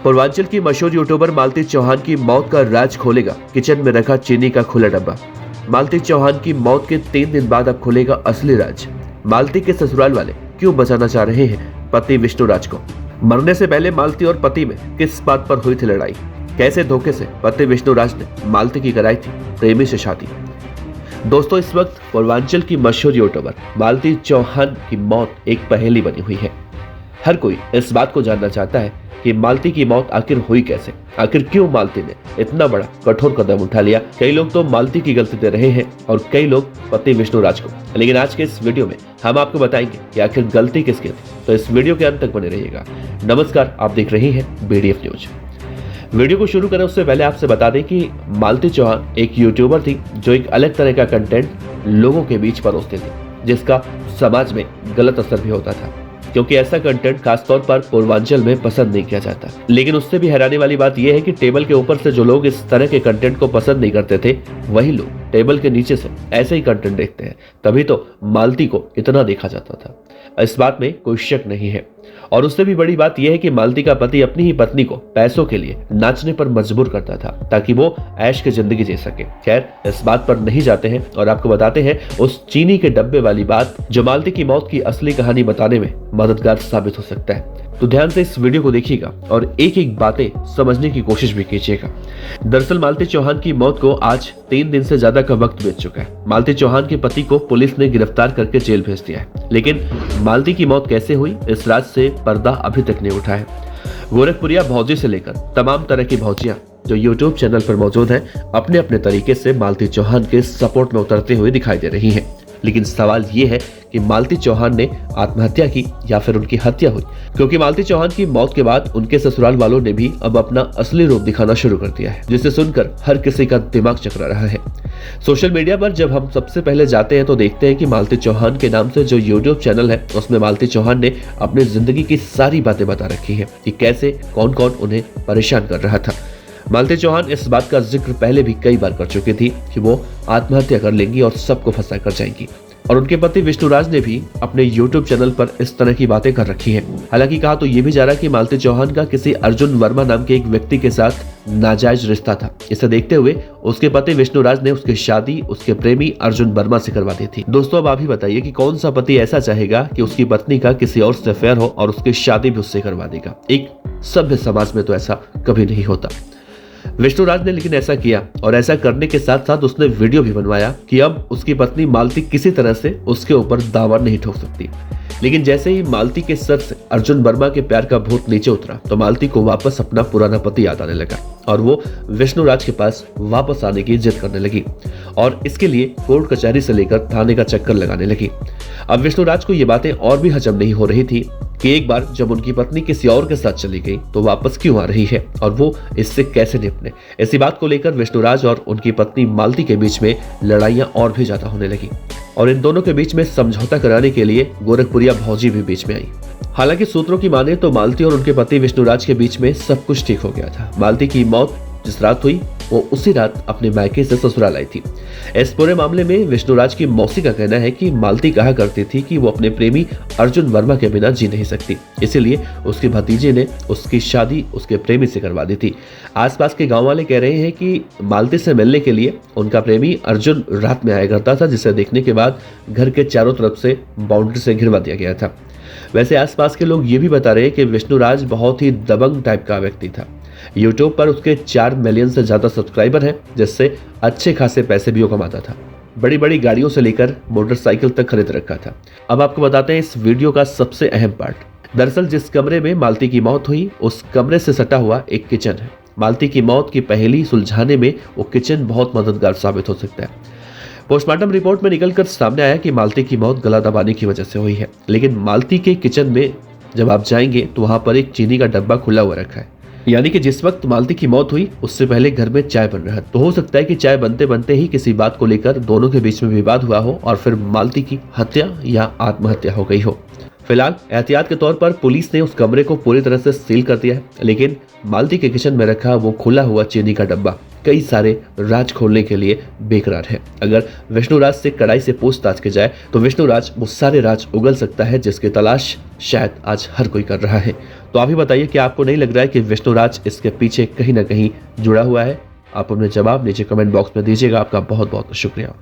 पूर्वांचल की मशहूर यूट्यूबर मालती चौहान की मौत का राज खोलेगा किचन में रखा चीनी का खुला डब्बा। मालती चौहान की मौत के 3 दिन बाद अब खुलेगा असली राज। मालती के ससुराल वाले क्यों बचाना चाह रहे हैं पति विष्णु राज को? मरने से पहले मालती और पति में किस बात पर हुई थी लड़ाई? कैसे धोखे से पति विष्णु राज ने मालती की कराई थी प्रेमी से शादी? दोस्तों, इस वक्त पूर्वांचल की मशहूर यूट्यूबर मालती चौहान की मौत एक पहेली बनी हुई है। हर कोई इस बात को जानना चाहता है कि मालती की मौत आखिर हुई कैसे, आखिर क्यों मालती ने इतना बड़ा कठोर कदम उठा लिया। कई लोग तो मालती की गलती दे रहे हैं और कई लोग पति विष्णु राज को, लेकिन आज के इस वीडियो में हम आपको बताएंगे कि आखिर गलती किसकी थी। तो इस वीडियो के अंत तक बने रहिएगा। नमस्कार, आप देख रहे हैं BDF न्यूज। वीडियो को शुरू करें उससे पहले आपसे बता दें कि मालती चौहान एक यूट्यूबर थी जो एक अलग तरह का कंटेंट लोगों के बीच परोसती थी, जिसका समाज में गलत असर भी होता था, क्योंकि ऐसा कंटेंट खासतौर पर पूर्वांचल में पसंद नहीं किया जाता। लेकिन उससे भी हैरानी वाली बात यह है कि टेबल के ऊपर से जो लोग इस तरह के कंटेंट को पसंद नहीं करते थे, वही लोग टेबल के नीचे से ऐसे ही कंटेंट देखते हैं। तभी तो मालती को इतना देखा जाता था, इस बात में कोई शक नहीं है। और उससे भी बड़ी बात यह है कि मालती का पति अपनी ही पत्नी को पैसों के लिए नाचने पर मजबूर करता था ताकि वो ऐश की जिंदगी जी सके। खैर, इस बात पर नहीं जाते हैं और आपको बताते हैं उस चीनी के डब्बे वाली बात जो मालती की मौत की असली कहानी बताने में मददगार साबित हो सकता है। तो ध्यान से इस वीडियो को देखिएगा और एक एक बातें समझने की कोशिश भी कीजिएगा। दरअसल मालती चौहान की मौत को आज 3 दिन से ज्यादा का वक्त बीत चुका है। मालती चौहान के पति को पुलिस ने गिरफ्तार करके जेल भेज दिया है, लेकिन मालती की मौत कैसे हुई, इस राज से पर्दा अभी तक नहीं उठा है। गोरखपुरिया भौजी से लेकर तमाम तरह की भौजियां जो YouTube चैनल पर मौजूद हैं, अपने अपने तरीके से मालती चौहान के सपोर्ट में उतरते हुए दिखाई दे रही हैं। लेकिन सवाल ये है कि मालती चौहान ने आत्महत्या की या फिर उनकी हत्या हुई, क्योंकि मालती चौहान की मौत के बाद उनके ससुराल वालों ने भी अब अपना असली रूप दिखाना शुरू कर दिया है, जिसे सुनकर हर किसी का दिमाग चकरा रहा है। सोशल मीडिया पर जब हम सबसे पहले जाते हैं तो देखते हैं कि मालती चौहान के नाम से जो YouTube चैनल है, उसमें मालती चौहान ने अपनी जिंदगी की सारी बातें बता रखी है कि कैसे कौन कौन उन्हें परेशान कर रहा था। मालती चौहान इस बात का जिक्र पहले भी कई बार कर चुकी थी कि वो आत्महत्या कर लेंगी और सबको फंसा कर जाएंगी, और उनके पति विष्णु राज ने भी अपने YouTube चैनल पर इस तरह की बातें कर रखी हैं। हालांकि कहा तो ये भी जा रहा कि मालती चौहान का किसी अर्जुन वर्मा नाम के एक व्यक्ति के साथ नाजायज रिश्ता था। इसे देखते हुए उसके पति विष्णु राज ने उसकी शादी उसके प्रेमी अर्जुन वर्मा से करवा दी थी। दोस्तों, अब आप ही बताइए कि कौन सा पति ऐसा चाहेगा कि उसकी पत्नी का किसी और से अफेयर हो और उसकी शादी भी उससे करवा देगा? एक सभ्य समाज में तो ऐसा कभी नहीं होता। विष्णु राज ने लेकिन ऐसा किया, और ऐसा करने के साथ साथ उसने वीडियो भी बनवाया कि अब उसकी पत्नी मालती किसी तरह से उसके ऊपर दावा नहीं ठोक सकती। लेकिन जैसे ही मालती के सर से अर्जुन वर्मा के प्यार का भूत नीचे उतरा तो मालती को वापस अपना पुराना पति याद आने लगा और वो विष्णु राज के पास वापस आने की जिद करने लगी, और इसके लिए कोर्ट कचहरी से लेकर थाने का चक्कर लगाने लगी। अब विष्णु राज को ये बातें और भी हजम नहीं हो रही थी कि एक बार जब उनकी पत्नी किसी और के साथ चली गई तो वापस क्यों आ रही है और वो इससे कैसे निपटे। इसी बात को लेकर विष्णु राज और उनकी पत्नी मालती के बीच में लड़ाइयां और भी ज्यादा होने लगी, और इन दोनों के बीच में समझौता कराने के लिए गोरखपुरिया भौजी भी बीच में आई। हालांकि सूत्रों की माने तो मालती और उनके पति विष्णु राज के बीच में सब कुछ ठीक हो गया था। मालती की मौत जिस रात हुई वो उसी रात अपने मायके से ससुराल आई थी। इस पूरे मामले में विष्णु राज की मौसी का कहना है कि मालती कहा करती थी कि वो अपने प्रेमी अर्जुन वर्मा के बिना जी नहीं सकती, इसीलिए उसके भतीजे ने उसकी शादी उसके प्रेमी से करवा दी थी। आसपास के गांव वाले कह रहे हैं कि मालती से मिलने के लिए उनका प्रेमी अर्जुन रात में आया करता था, जिसे देखने के बाद घर के चारों तरफ से बाउंड्री से घिरवा दिया गया था। वैसे आसपास के लोग ये भी बता रहे हैं कि विष्णु राज बहुत ही दबंग टाइप का व्यक्ति था। YouTube पर उसके 4 मिलियन से ज्यादा सब्सक्राइबर हैं, जिससे अच्छे खासे पैसे भी वो कमाता था। बड़ी बड़ी गाड़ियों से लेकर मोटरसाइकिल तक खरीद रखा था। अब आपको बताते हैं इस वीडियो का सबसे अहम पार्ट। दरअसल जिस कमरे में मालती की मौत हुई उस कमरे से सटा हुआ एक किचन है। मालती की मौत की पहेली सुलझाने में वो किचन बहुत मददगार साबित हो सकता है। पोस्टमार्टम रिपोर्ट में निकलकर सामने आया कि मालती की मौत गला दबाने की वजह से हुई है, लेकिन मालती के किचन में जब आप जाएंगे तो वहां पर एक चीनी का डब्बा खुला हुआ रखा है, यानी कि जिस वक्त मालती की मौत हुई उससे पहले घर में चाय बन रहा है। तो हो सकता है कि चाय बनते बनते ही किसी बात को लेकर दोनों के बीच में विवाद हुआ हो और फिर मालती की हत्या या आत्महत्या हो गई हो। फिलहाल एहतियात के तौर पर पुलिस ने उस कमरे को पूरी तरह से सील कर दिया है, लेकिन मालती के किचन में रखा वो खुला हुआ चीनी का डब्बा कई सारे राज खोलने के लिए बेकरार है। अगर विष्णु राज से कड़ाई से पूछताछ की जाए तो विष्णु राज वो सारे राज उगल सकता है जिसकी तलाश शायद आज हर कोई कर रहा है। तो आप ही बताइए कि आपको नहीं लग रहा है कि विष्णुराज इसके पीछे कहीं ना कहीं जुड़ा हुआ है? आप अपने जवाब नीचे कमेंट बॉक्स में दीजिएगा। आपका बहुत बहुत शुक्रिया।